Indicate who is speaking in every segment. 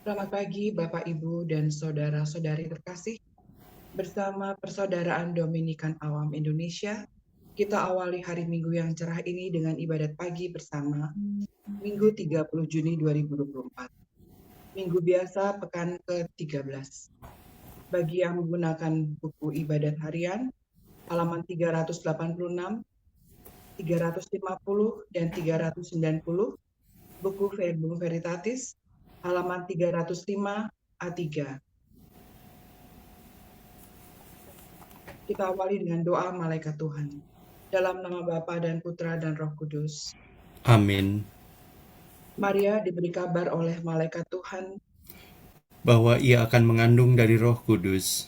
Speaker 1: Selamat pagi Bapak, Ibu, dan saudara-saudari terkasih. Bersama Persaudaraan Dominikan Awam Indonesia, kita awali hari Minggu yang cerah ini dengan ibadat pagi bersama Minggu 30 Juni 2024. Minggu biasa pekan ke-13. Bagi yang menggunakan buku ibadat harian, halaman 386, 350, dan 390, buku Verbum Veritatis, halaman 305 A3. Kita awali dengan doa malaikat Tuhan. Dalam nama Bapa dan Putra dan Roh Kudus.
Speaker 2: Amin.
Speaker 1: Maria diberi kabar oleh malaikat Tuhan.
Speaker 2: Bahwa ia akan mengandung dari Roh Kudus.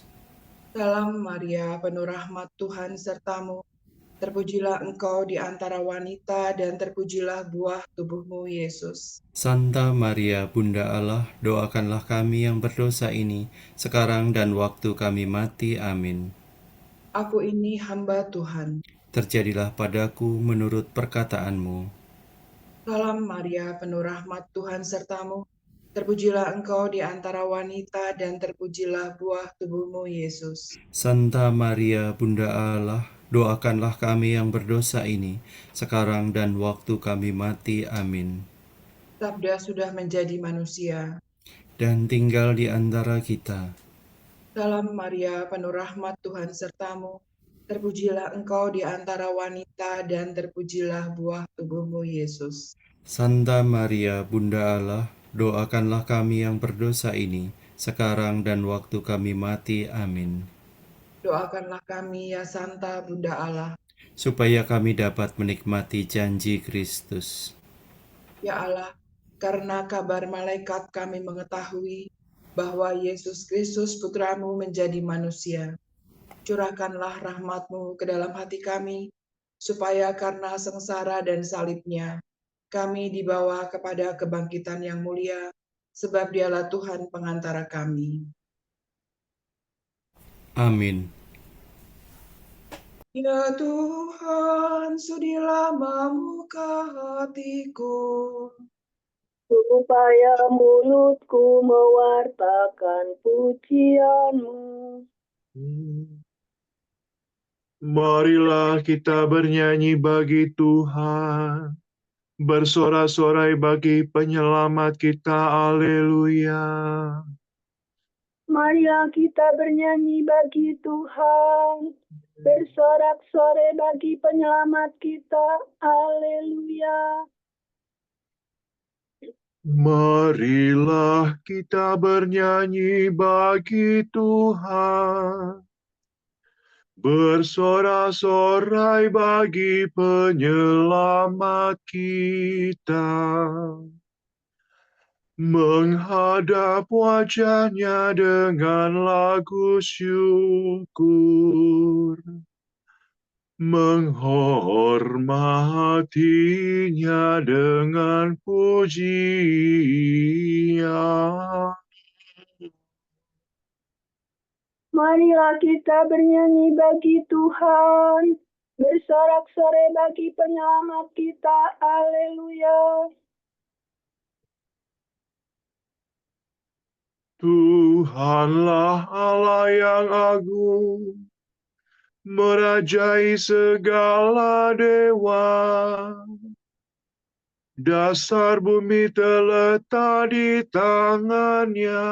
Speaker 1: Salam Maria, penuh rahmat Tuhan sertamu. Terpujilah engkau di antara wanita dan terpujilah buah tubuhmu, Yesus.
Speaker 2: Santa Maria, Bunda Allah, doakanlah kami yang berdosa ini, sekarang dan waktu kami mati. Amin.
Speaker 1: Aku ini hamba Tuhan.
Speaker 2: Terjadilah padaku menurut perkataanmu.
Speaker 1: Salam Maria, penuh rahmat Tuhan sertamu. Terpujilah engkau di antara wanita dan terpujilah buah tubuhmu, Yesus.
Speaker 2: Santa Maria, Bunda Allah, doakanlah kami yang berdosa ini, sekarang dan waktu kami mati. Amin.
Speaker 1: Sabda sudah menjadi manusia.
Speaker 2: Dan tinggal di antara kita.
Speaker 1: Salam Maria, penuh rahmat Tuhan sertamu. Terpujilah engkau di antara wanita dan terpujilah buah tubuhmu, Yesus.
Speaker 2: Santa Maria, Bunda Allah, doakanlah kami yang berdosa ini, sekarang dan waktu kami mati. Amin.
Speaker 1: Doakanlah kami, ya Santa Bunda Allah.
Speaker 2: Supaya kami dapat menikmati janji Kristus.
Speaker 1: Ya Allah, karena kabar malaikat kami mengetahui bahwa Yesus Kristus Putramu menjadi manusia. Curahkanlah rahmat-Mu ke dalam hati kami, supaya karena sengsara dan salibnya, kami dibawa kepada kebangkitan yang mulia, sebab Dialah Tuhan pengantara kami.
Speaker 2: Amin.
Speaker 1: Ya Tuhan, sudilah membuka hatiku,
Speaker 3: supaya mulutku mewartakan pujian-Mu.
Speaker 4: Marilah kita bernyanyi bagi Tuhan, bersorak-sorai bagi penyelamat kita. Haleluya.
Speaker 3: Marilah kita bernyanyi bagi Tuhan, bersorak-sorai bagi penyelamat kita. Haleluya.
Speaker 4: Marilah kita bernyanyi bagi Tuhan, bersorak-sorai bagi penyelamat kita. Menghadap wajah-Nya dengan lagu syukur, menghormatinya dengan pujian.
Speaker 3: Marilah kita bernyanyi bagi Tuhan, bersorak-sorai bagi penyelamat kita. Haleluya.
Speaker 4: Tuhanlah Allah yang agung, merajai segala dewa. Dasar bumi terletak di tangan-Nya,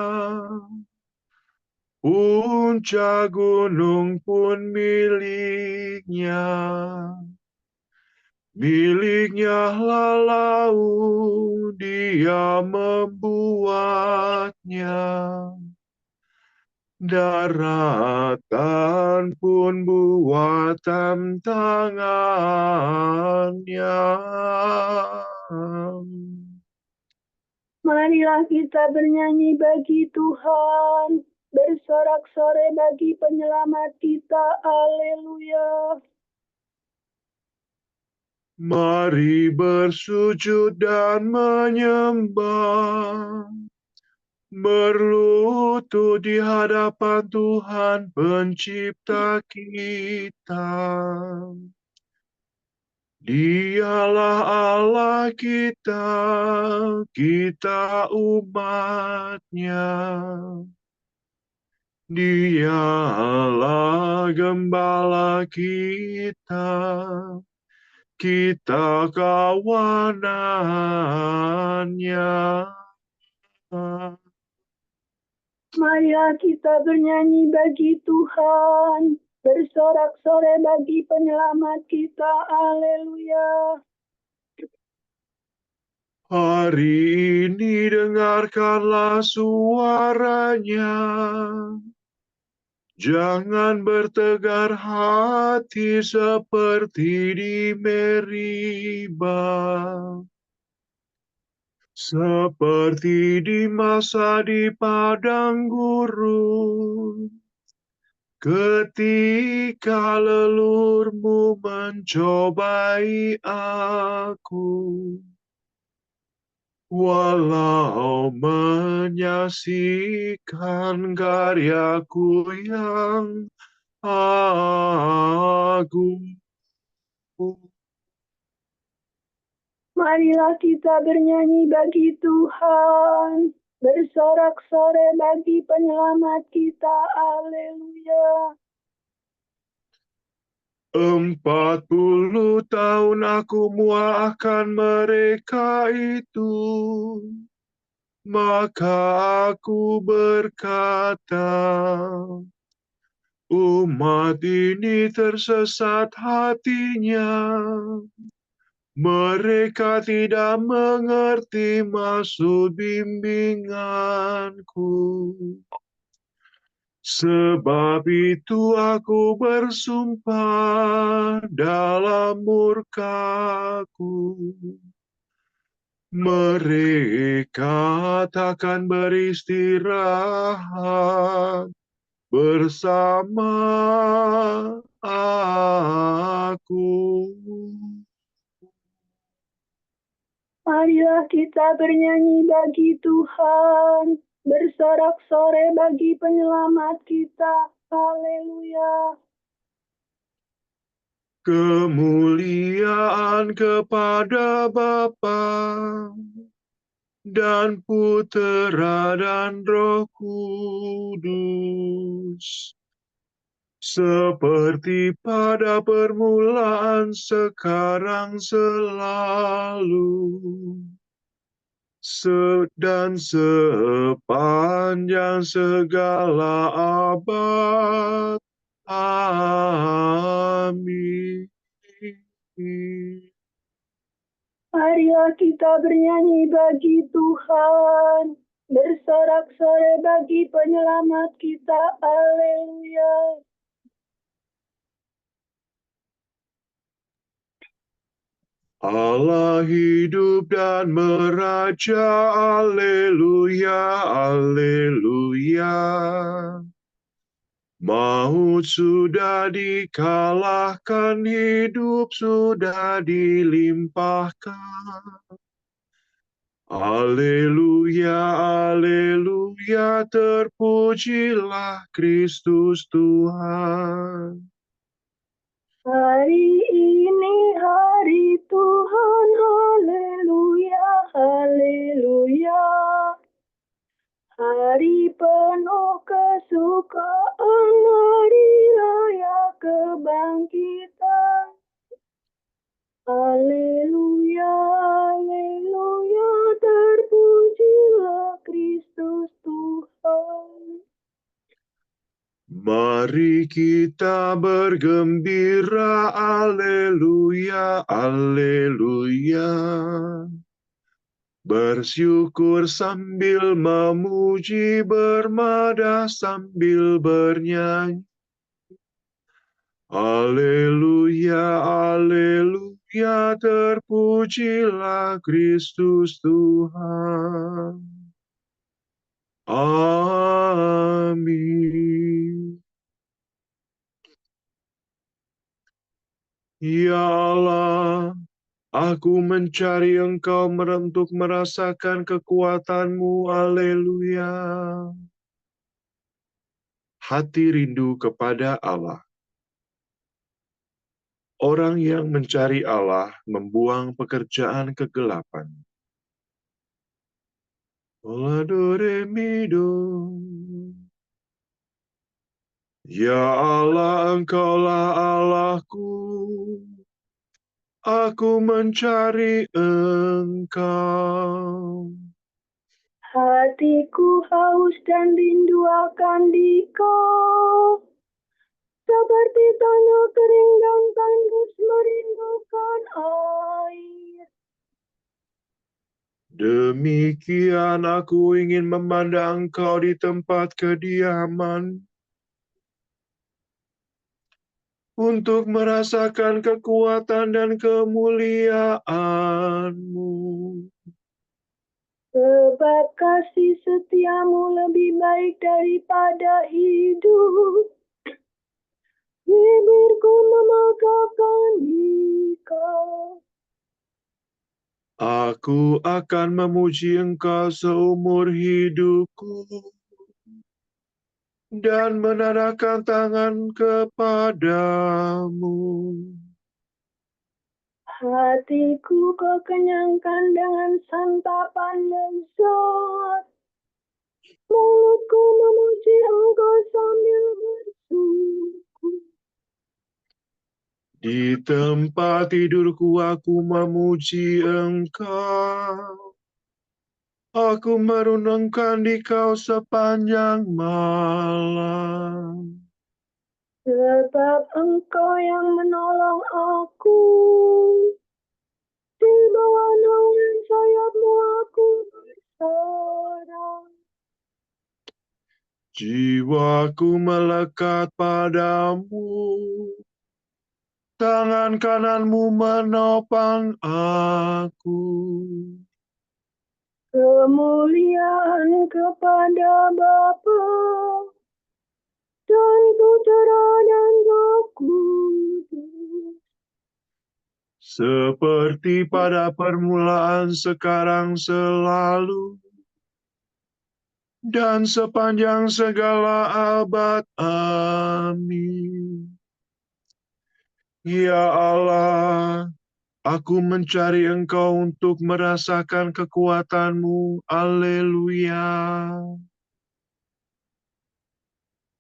Speaker 4: puncak gunung pun milik-Nya. Milik-Nya lah laut, Dia membuatnya. Daratan pun buatan tangan-Nya.
Speaker 3: Marilah kita bernyanyi bagi Tuhan, bersorak-sorai bagi penyelamat kita. Haleluya.
Speaker 4: Mari bersujud dan menyembah, berlutut di hadapan Tuhan Pencipta kita. Dialah Allah kita, kita umat-Nya. Dialah gembala kita, kita kawanan-Nya.
Speaker 3: Marilah kita bernyanyi bagi Tuhan, bersorak-sorai bagi penyelamat kita. Haleluya.
Speaker 4: Hari ini dengarkanlah suaranya. Jangan bertegar hati seperti di Meriba. Seperti di masa di padang gurun, ketika lelurmu mencobai aku, walau menyaksikan karyaku yang agung.
Speaker 3: Marilah kita bernyanyi bagi Tuhan, bersorak-sorai bagi penyelamat kita. Haleluya.
Speaker 4: 40 tahun aku muakkan mereka itu, maka aku berkata, umat ini tersesat hatinya. Mereka tidak mengerti maksud bimbinganku. Sebab itu aku bersumpah dalam murkaku. Mereka takkan beristirahat bersama aku.
Speaker 3: Marilah kita bernyanyi bagi Tuhan, bersorak-sorai bagi penyelamat kita. Haleluya.
Speaker 4: Kemuliaan kepada Bapa dan Putera dan Roh Kudus, seperti pada permulaan, sekarang, selalu, dan sepanjang segala abad. Amin.
Speaker 3: Marilah kita bernyanyi bagi Tuhan, bersorak-sorai bagi penyelamat kita. Haleluya.
Speaker 4: Allah hidup dan meraja, aleluya, aleluya. Maut sudah dikalahkan, hidup sudah dilimpahkan. Aleluya, aleluya, terpujilah Kristus Tuhan.
Speaker 3: Hari ini hari Tuhan, haleluya, haleluya. Hari penuh kesukaan, hari raya kebangkitan. Haleluya, haleluya, terpujilah Kristus Tuhan.
Speaker 4: Mari kita bergembira, aleluya, aleluya. Bersyukur sambil memuji, bermadah sambil bernyanyi. Aleluya, aleluya, terpujilah Kristus Tuhan. Amin. Ya Allah, aku mencari Engkau untuk merasakan kekuatan-Mu. Haleluya. Hati rindu kepada Allah. Orang yang mencari Allah membuang pekerjaan kegelapan. Ola do re mi do. Ya Allah, Engkaulah Allahku. Aku mencari Engkau.
Speaker 3: Hatiku haus dan rindu akan Dikau. Seperti tanah kering dan tandus merindukan air.
Speaker 4: Demikian aku ingin memandang Engkau di tempat kediaman, untuk merasakan kekuatan dan kemuliaan-Mu.
Speaker 3: Sebab kasih setiamu lebih baik daripada hidup. Bibirku memegahkan Dikau.
Speaker 4: Aku akan memuji Engkau seumur hidupku dan menadahkan tangan kepadamu.
Speaker 3: Hatiku kau kenyangkan dengan santapan lezat. Mulutku memuji Engkau sambil bersyukur.
Speaker 4: Di tempat tidurku aku memuji Engkau. Aku merenungkan Dikau sepanjang malam.
Speaker 3: Sebab Engkau yang menolong aku. Di bawah naungan sayap-Mu aku bersarang.
Speaker 4: Jiwaku melekat padamu. Tangan kanan-Mu menopang aku.
Speaker 3: Kemuliaan kepada Bapa dan Putera dan Roh Kudus.
Speaker 4: Seperti pada permulaan, sekarang, selalu, dan sepanjang segala abad. Amin. Ya Allah, aku mencari Engkau untuk merasakan kekuatan-Mu. Haleluya.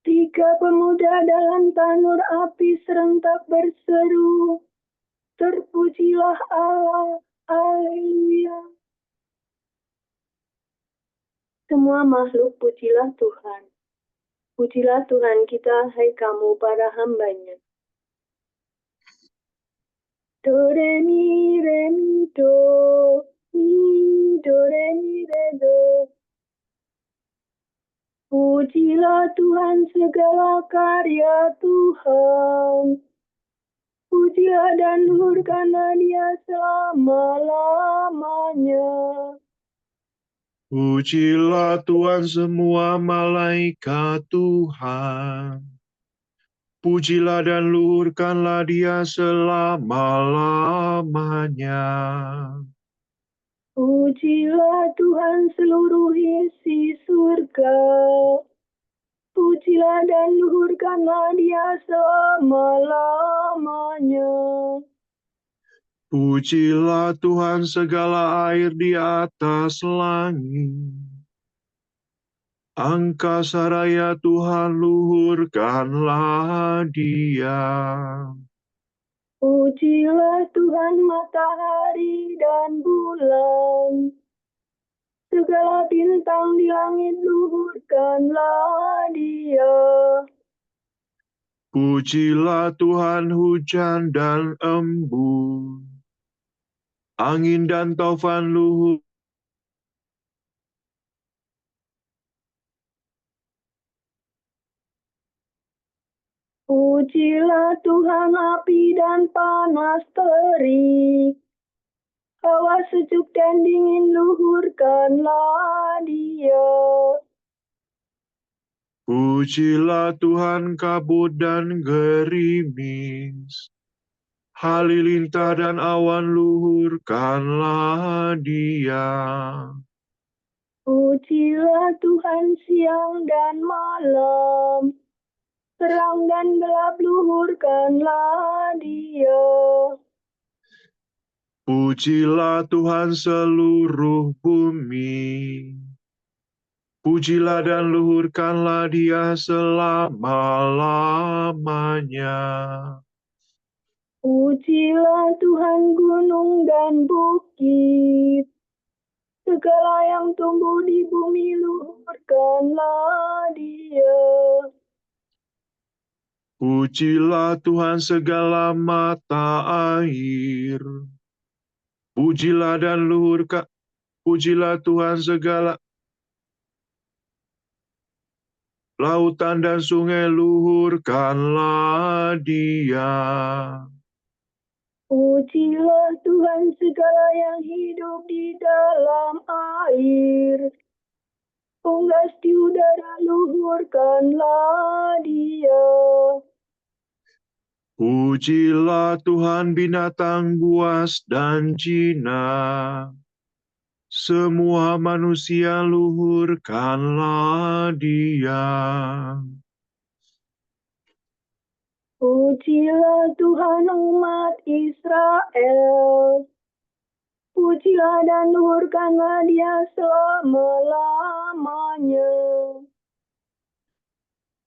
Speaker 3: Tiga pemuda dalam tanur api serentak berseru, terpujilah Allah, haleluya. Semua makhluk pujilah Tuhan. Pujilah Tuhan kita, hai kamu para hamba-Nya. Do, re, mi, do. Mi, do, re, mi, re, do. Pujilah Tuhan segala karya Tuhan. Pujilah dan luhurkanlah Dia selama-lamanya.
Speaker 4: Pujilah Tuhan semua malaikat Tuhan. Pujilah dan luhurkanlah Dia selama-lamanya.
Speaker 3: Pujilah Tuhan seluruh isi surga. Pujilah dan luhurkanlah Dia selama-lamanya.
Speaker 4: Pujilah Tuhan segala air di atas langit. Angkasa raya Tuhan, luhurkanlah Dia.
Speaker 3: Pujilah Tuhan matahari dan bulan. Segala bintang di langit luhurkanlah Dia.
Speaker 4: Pujilah Tuhan hujan dan embun. Angin dan taufan luhur.
Speaker 3: Pujilah Tuhan api dan panas terik. Hawa sejuk dan dingin luhurkanlah Dia.
Speaker 4: Pujilah Tuhan kabut dan gerimis. Halilintar dan awan luhurkanlah Dia.
Speaker 3: Pujilah Tuhan siang dan malam. Terang dan gelap luhurkanlah Dia.
Speaker 4: Pujilah Tuhan seluruh bumi. Pujilah dan luhurkanlah Dia selama-lamanya.
Speaker 3: Pujilah Tuhan gunung dan bukit. Segala yang tumbuh di bumi luhurkanlah Dia.
Speaker 4: Pujilah Tuhan segala mata air. Pujilah dan pujilah Tuhan segala lautan dan sungai, luhurkanlah Dia.
Speaker 3: Pujilah Tuhan segala yang hidup di dalam air. Unggas di udara luhurkanlah Dia.
Speaker 4: Pujilah Tuhan binatang buas dan jinak. Semua manusia luhurkanlah Dia.
Speaker 3: Pujilah Tuhan umat Israel. Pujilah dan luhurkanlah Dia selama-lamanya.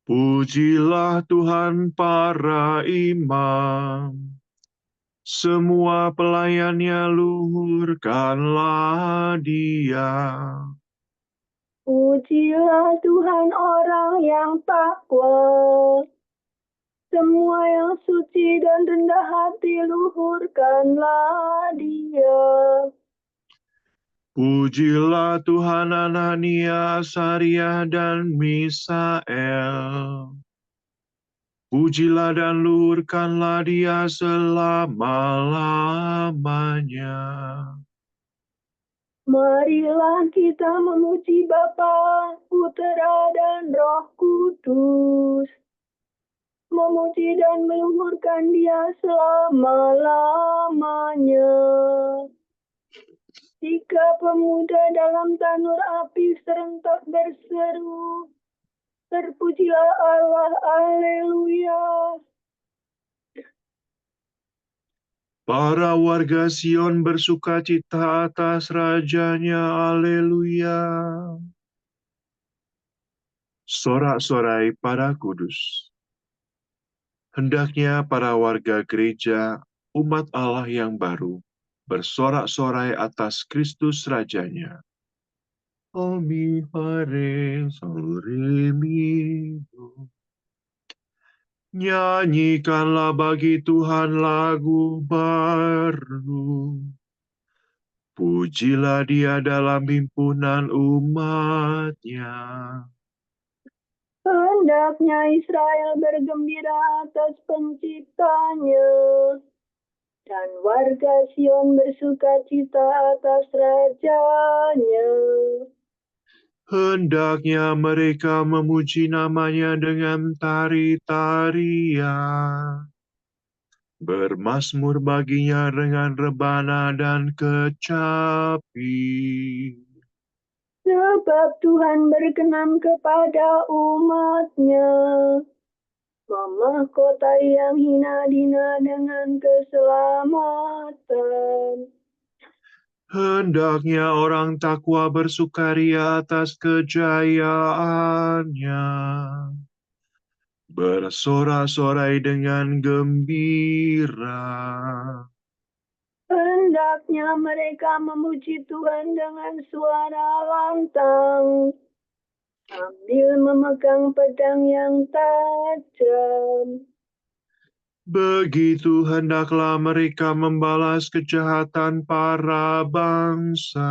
Speaker 4: Pujilah Tuhan para imam. Semua pelayannya luhurkanlah Dia.
Speaker 3: Pujilah Tuhan orang yang takwa. Semua yang suci dan rendah hati luhurkanlah Dia.
Speaker 4: Pujilah Tuhan Anania, Asaria, dan Misael. Pujilah dan luhurkanlah Dia selama-lamanya.
Speaker 3: Marilah kita memuji Bapa, Putera, dan Roh Kudus. Memuji dan meluhurkan Dia selama-lamanya. Jika pemuda dalam tanur api serentak berseru, terpujilah Allah, haleluya.
Speaker 4: Para warga Sion bersukacita atas rajanya, haleluya. Sorak-sorai para kudus. Hendaknya para warga gereja, umat Allah yang baru, bersorak-sorai atas Kristus Rajanya. Omi fare sore minggu. Nyanyikanlah bagi Tuhan lagu baru. Pujilah Dia dalam himpunan umat-Nya.
Speaker 3: Hendaknya Israel bergembira atas penciptanya, dan warga Sion bersukacita atas rajanya.
Speaker 4: Hendaknya mereka memuji namanya dengan tari-tarian, bermazmur baginya dengan rebana dan kecapi.
Speaker 3: Sebab Tuhan berkenan kepada umat-Nya, memahkotai yang hina-dina dengan keselamatan.
Speaker 4: Hendaknya orang takwa bersukaria atas kejayaannya, bersorak-sorai dengan gembira.
Speaker 3: Hendaknya mereka memuji Tuhan dengan suara lantang, sambil memegang pedang yang tajam.
Speaker 4: Begitu hendaklah mereka membalas kejahatan para bangsa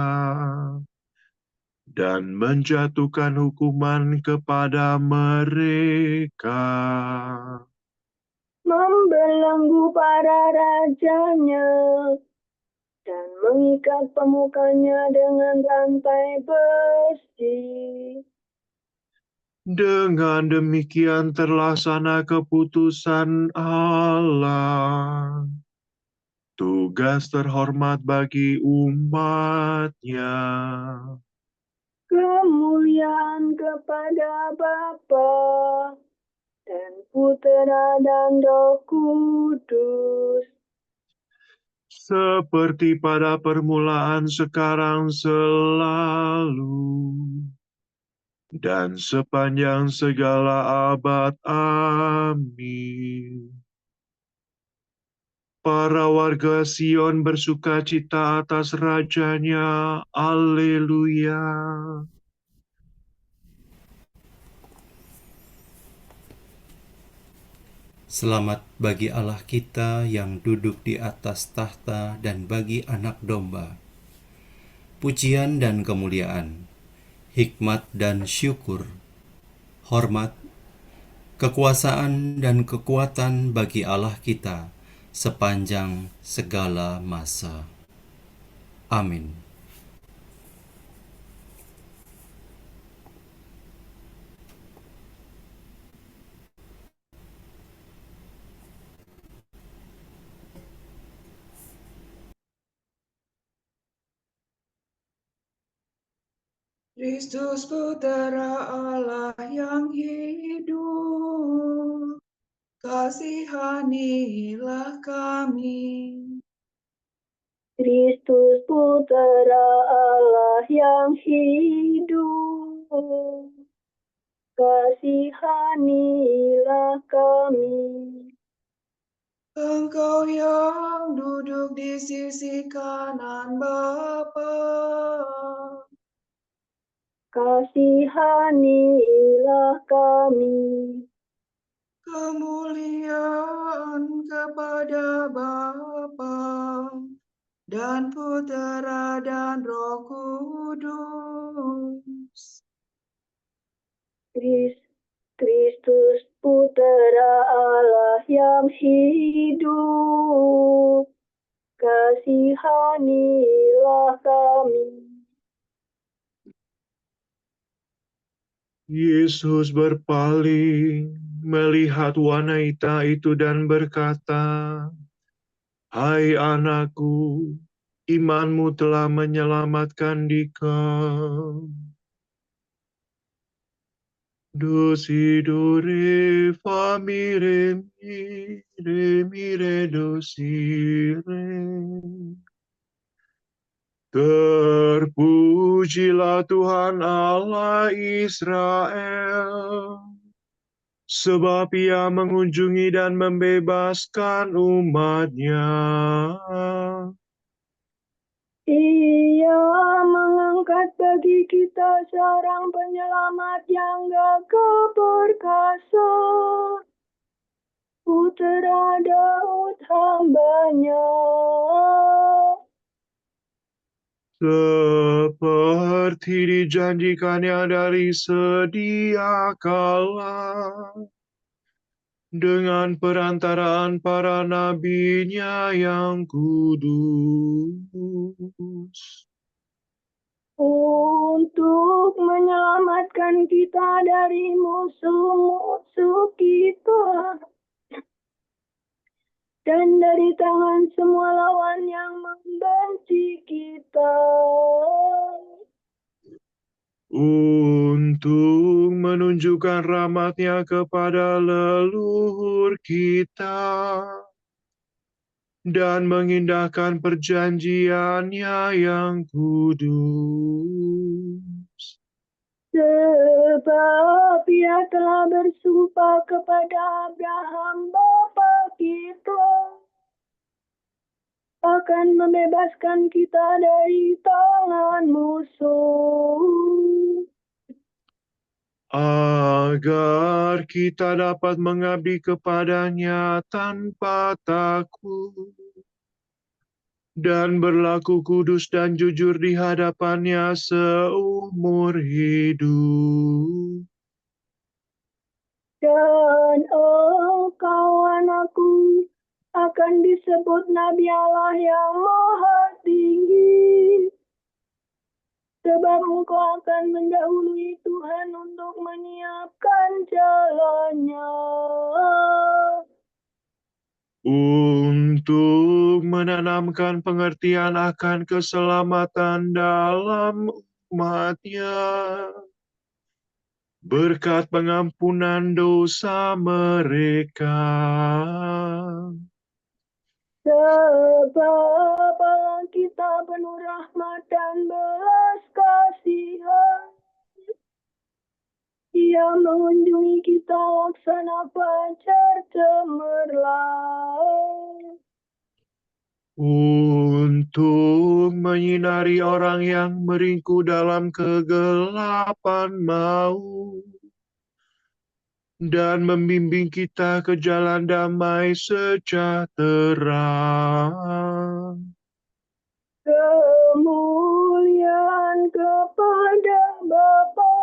Speaker 4: dan menjatuhkan hukuman kepada mereka.
Speaker 3: Membelenggu para rajanya dan mengikat pemukanya dengan rantai besi.
Speaker 4: Dengan demikian terlaksana keputusan Allah. Tugas terhormat bagi umat-Nya.
Speaker 3: Kemuliaan kepada Bapa dan Putera dan Roh Kudus,
Speaker 4: seperti pada permulaan, sekarang, selalu, dan sepanjang segala abad. Amin. Para warga Sion bersukacita atas rajanya. Haleluya.
Speaker 2: Selamat bagi Allah kita yang duduk di atas tahta dan bagi Anak Domba. Pujian dan kemuliaan, hikmat dan syukur, hormat, kekuasaan dan kekuatan bagi Allah kita sepanjang segala masa. Amin.
Speaker 1: Kristus Putera Allah yang hidup, kasihanilah kami.
Speaker 3: Kristus Putera Allah yang hidup, kasihanilah kami.
Speaker 1: Engkau yang duduk di sisi kanan Bapa,
Speaker 3: kasihanilah kami.
Speaker 1: kemuliaan kepada Bapa dan Putera dan Roh Kudus.
Speaker 3: Kristus Putera Allah yang hidup, kasihanilah kami.
Speaker 4: Yesus berpaling, melihat wanita itu dan berkata, "Hai anakku, imanmu telah menyelamatkan dikau. Dosidore famire mire dosire." Terpujilah Tuhan Allah Israel, sebab Ia mengunjungi dan membebaskan umat-Nya.
Speaker 3: Ia mengangkat bagi kita seorang penyelamat yang gagah perkasa, Putera Daud hamba-Nya.
Speaker 4: Seperti dijanjikannya dari sedia kala, dengan perantaraan para nabi-Nya yang kudus,
Speaker 3: Untuk menyelamatkan kita dari musuh-musuh kita dan dari tangan semua lawan yang membenci kita,
Speaker 4: untuk menunjukkan rahmat-Nya kepada leluhur kita dan mengindahkan perjanjian-Nya yang kudus.
Speaker 3: sebab Ia telah bersumpah kepada Abraham bapa kita akan membebaskan kita dari tangan musuh,
Speaker 4: Agar kita dapat mengabdi kepada-Nya tanpa takut dan berlaku kudus dan jujur di hadapan-Nya seumur hidup.
Speaker 3: dan engkau anakku akan disebut Nabi Allah yang Maha Tinggi, sebab engkau akan mendahului Tuhan untuk menyiapkan jalannya,
Speaker 4: Untuk menanamkan pengertian akan keselamatan dalam umat-Nya berkat pengampunan dosa mereka.
Speaker 3: Sebab Allah kita penuh rahmat dan belas kasihan. Ia mengunjungi kita laksana fajar cemerlang.
Speaker 4: Untuk menyinari orang yang meringkuk dalam kegelapan maut dan membimbing kita ke jalan damai sejahtera.
Speaker 3: Kemuliaan kepada Bapa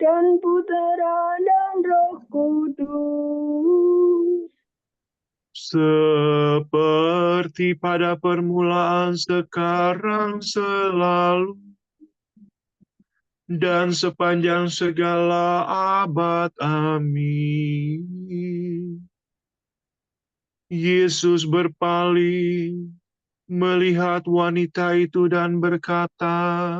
Speaker 3: dan Putera dan Roh Kudus.
Speaker 4: Seperti pada permulaan, sekarang, selalu, dan sepanjang segala abad. Amin. Yesus berpaling, melihat wanita itu dan berkata,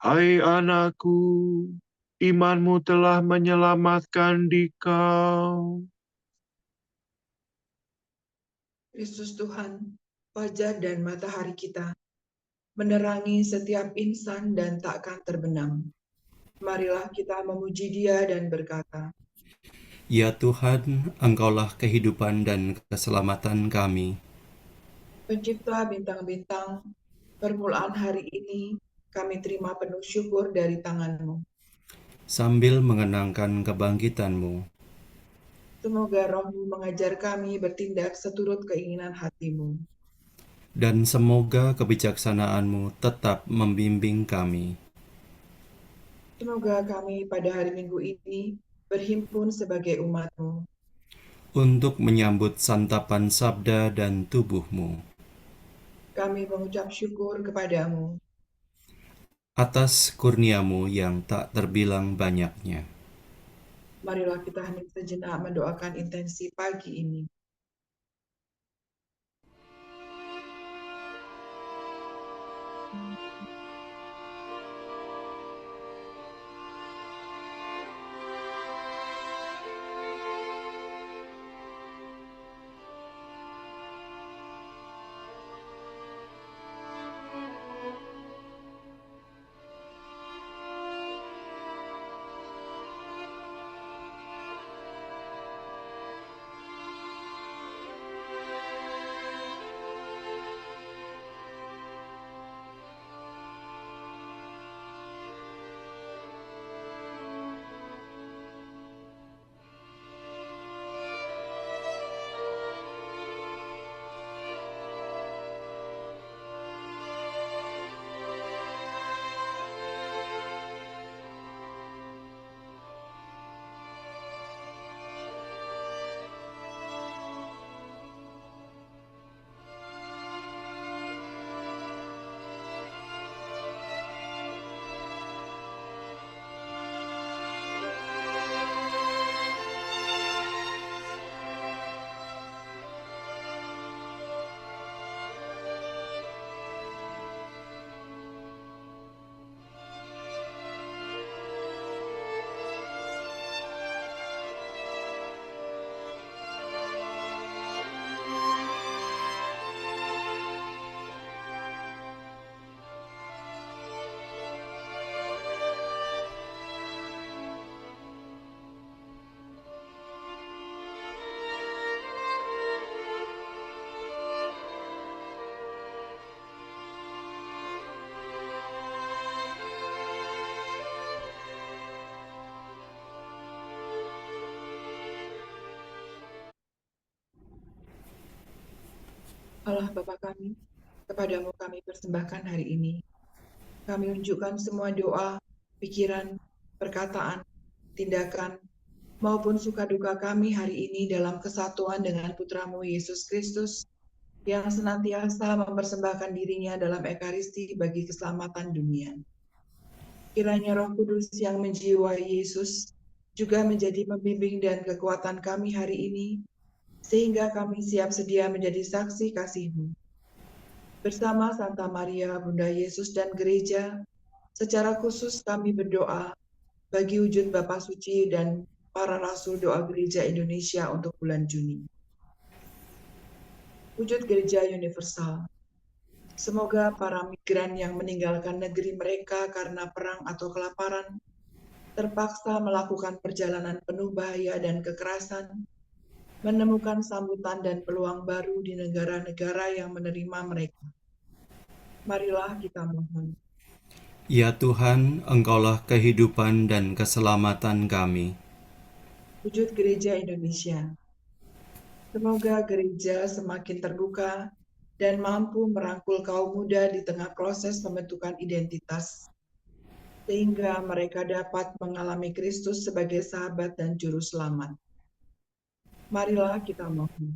Speaker 4: "Hai anakku, imanmu telah menyelamatkan dikau."
Speaker 1: Kristus Tuhan, fajar dan matahari kita, menerangi setiap insan dan takkan terbenam. Marilah kita memuji Dia dan berkata,
Speaker 2: Ya Tuhan, Engkaulah kehidupan dan keselamatan kami.
Speaker 1: Pencipta bintang-bintang, permulaan hari ini kami terima penuh syukur dari tangan-Mu.
Speaker 2: Sambil mengenangkan kebangkitan-Mu,
Speaker 1: Semoga Roh-Mu mengajar kami bertindak seturut keinginan hati-Mu.
Speaker 2: dan semoga kebijaksanaan-Mu tetap membimbing kami.
Speaker 1: Semoga kami pada hari Minggu ini berhimpun sebagai umat-Mu.
Speaker 2: Untuk menyambut santapan sabda dan tubuh-Mu.
Speaker 1: Kami mengucap syukur kepadamu.
Speaker 2: Atas kurnia-Mu yang tak terbilang banyaknya.
Speaker 1: Marilah kita hening sejenak mendoakan intensi pagi ini. Allah Bapa kami, kepadamu kami persembahkan hari ini. Kami unjukkan semua doa, pikiran, perkataan, tindakan, maupun suka duka kami hari ini dalam kesatuan dengan Putramu Yesus Kristus, yang senantiasa mempersembahkan dirinya dalam Ekaristi bagi keselamatan dunia. Kiranya Roh Kudus yang menjiwai Yesus juga menjadi pembimbing dan kekuatan kami hari ini, sehingga kami siap sedia menjadi saksi kasih-Mu. Bersama Santa Maria, Bunda Yesus dan Gereja, Secara khusus kami berdoa bagi wujud Bapa Suci dan para Rasul Doa Gereja Indonesia untuk bulan Juni. Wujud Gereja Universal. Semoga para migran yang meninggalkan negeri mereka karena perang atau kelaparan terpaksa melakukan perjalanan penuh bahaya dan kekerasan, menemukan sambutan dan peluang baru di negara-negara yang menerima mereka. Marilah kita mohon.
Speaker 2: Ya Tuhan, Engkaulah kehidupan dan keselamatan kami.
Speaker 1: Wujud Gereja Indonesia. Semoga gereja semakin terbuka dan mampu merangkul kaum muda di tengah proses pembentukan identitas, sehingga mereka dapat mengalami Kristus sebagai sahabat dan juru selamat. Marilah kita mohon.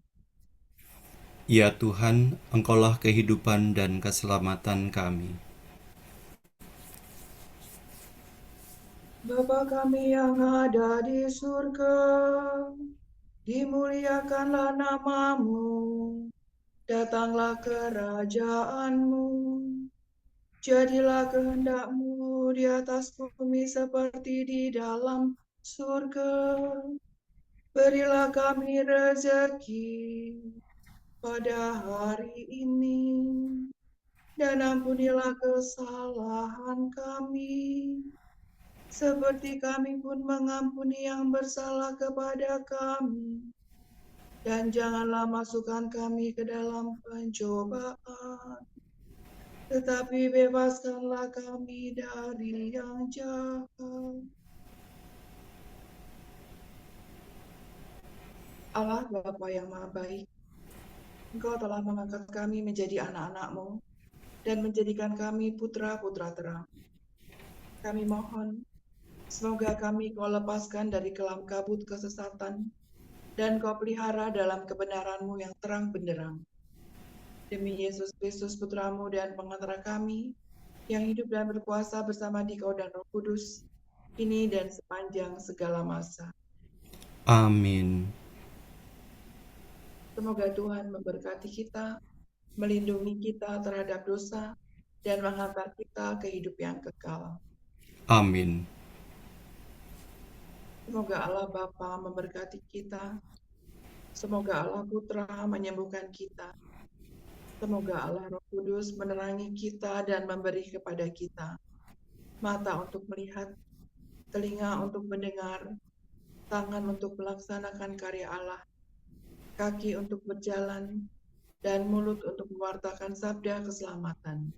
Speaker 2: Ya Tuhan, Engkaulah kehidupan dan keselamatan kami.
Speaker 1: Bapa kami yang ada di surga, dimuliakanlah nama-Mu, datanglah kerajaan-Mu, jadilah kehendak-Mu di atas bumi seperti di dalam surga. Berilah kami rezeki pada hari ini, dan ampunilah kesalahan kami, seperti kami pun mengampuni yang bersalah kepada kami. Dan janganlah masukkan kami ke dalam pencobaan, tetapi bebaskanlah kami dari yang jahat. Allah Bapa yang Maha Baik, Engkau telah mengangkat kami menjadi anak-anak-Mu dan menjadikan kami putra-putra terang. Kami mohon, semoga kami Kau lepaskan dari kelam kabut kesesatan, dan Kau pelihara dalam kebenaran-Mu yang terang benderang. Demi Yesus Kristus Putra-Mu dan pengantara kami, yang hidup dan berkuasa bersama Dikau dan Roh Kudus, kini dan sepanjang segala masa.
Speaker 2: Amin.
Speaker 1: Semoga Tuhan memberkati kita, melindungi kita terhadap dosa, dan menghantar kita ke hidup yang kekal.
Speaker 2: Amin.
Speaker 1: Semoga Allah Bapa memberkati kita. Semoga Allah Putra menyembuhkan kita. Semoga Allah Roh Kudus menerangi kita dan memberi kepada kita mata untuk melihat, telinga untuk mendengar, tangan untuk melaksanakan karya Allah, kaki untuk berjalan, dan mulut untuk mewartakan sabda keselamatan.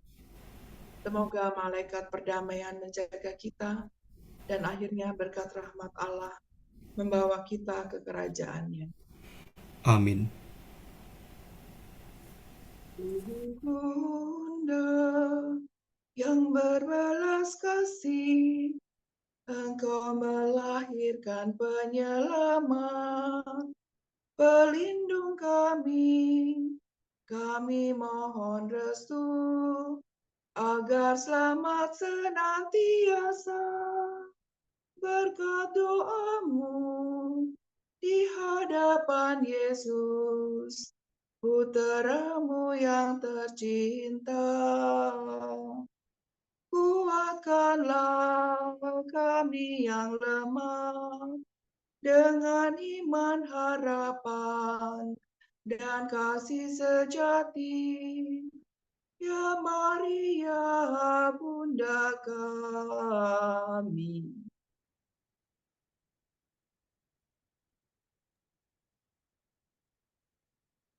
Speaker 1: Semoga malaikat perdamaian menjaga kita, dan akhirnya berkat rahmat Allah membawa kita ke kerajaan-Nya.
Speaker 2: Amin.
Speaker 1: Bunda yang berbelas kasih, Engkau melahirkan penyelamat, pelindung kami mohon restu, agar selamat senantiasa, berkat doa-Mu di hadapan Yesus, Putra-Mu yang tercinta. Kuatkanlah kami yang lemah dengan iman, harapan, dan kasih sejati. Ya Maria, Bunda kami.